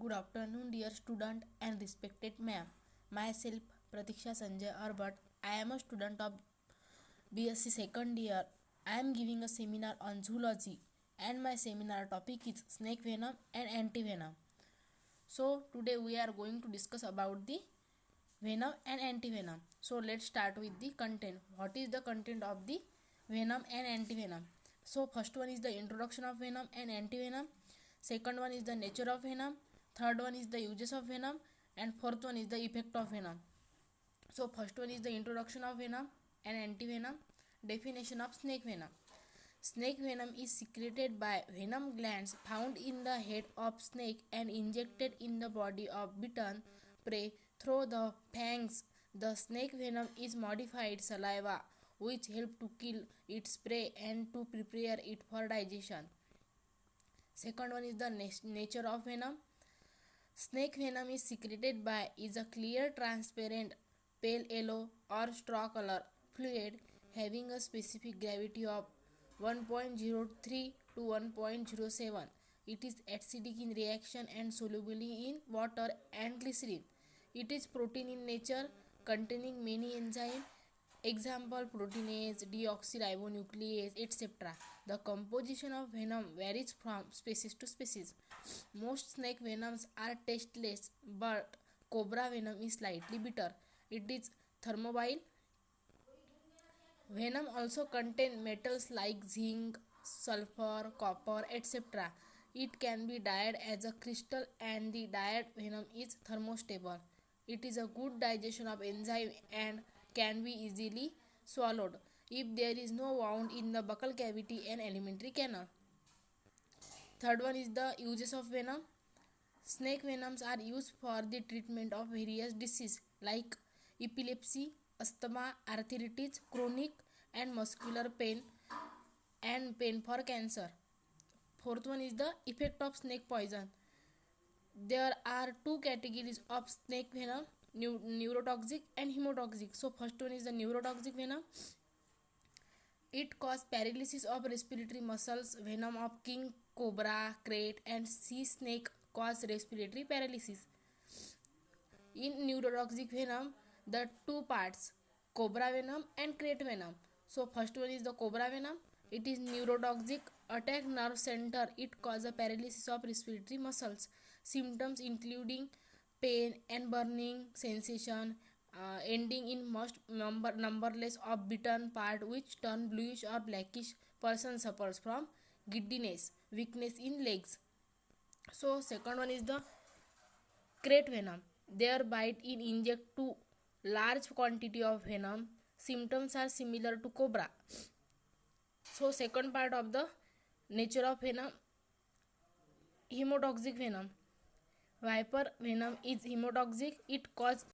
Good afternoon, dear student and respected ma'am. Myself, Pratiksha Sanjay Arbat. I am a student of BSc second year. I am giving a seminar on zoology, and my seminar topic is snake venom and antivenom. So today we are going to discuss about the venom and antivenom. So let's start with the content. What is the content of the venom and antivenom? So first one is the introduction of venom and antivenom. Second one is the nature of venom. Third one is the uses of venom, and fourth one is the effect of venom. So first one is the introduction of venom and antivenom. Definition of snake venom. Snake venom is secreted by venom glands found in the head of snake and injected in the body of bitten prey through the fangs. The snake venom is modified saliva which help to kill its prey and to prepare it for digestion. Second one is the nature of venom. Snake venom is secreted by is a clear, transparent, pale yellow or straw color fluid having a specific gravity of 1.03 to 1.07. It is acidic in reaction and soluble in water and glycerin. It is protein in nature containing many enzymes, example proteinase, deoxyribonuclease, etc. The composition of venom varies from species to species. Most snake venoms are tasteless, but cobra venom is slightly bitter. It is thermobile. Venom also contains metals like zinc, sulfur, copper, etc. It can be dyed as a crystal, and the dyed venom is thermostable. It is a good digestion of enzyme and can be easily swallowed if there is no wound in the buccal cavity and alimentary canal. Third one is the uses of venom. Snake venoms are used for the treatment of various diseases like epilepsy, asthma, arthritis, chronic and muscular pain, and pain for cancer. Fourth one is the effect of snake poison. There are two categories of snake venom, neurotoxic and hemotoxic. So first one is the neurotoxic venom. It causes paralysis of respiratory muscles. Venom of king cobra, crate and sea snake cause respiratory paralysis. In neurotoxic venom, the two parts, cobra venom and crate venom. So first one is the cobra venom. It is neurotoxic, attack nerve center. It causes paralysis of respiratory muscles. Symptoms including pain and burning sensation, ending in most numberless of bitten part which turn bluish or blackish. Person suffers from giddiness, weakness in legs. So second one is the crate venom. Their bite in inject to large quantity of venom. Symptoms are similar to cobra. So second part of the nature of venom, hemotoxic venom. Viper venom is hemotoxic. It causes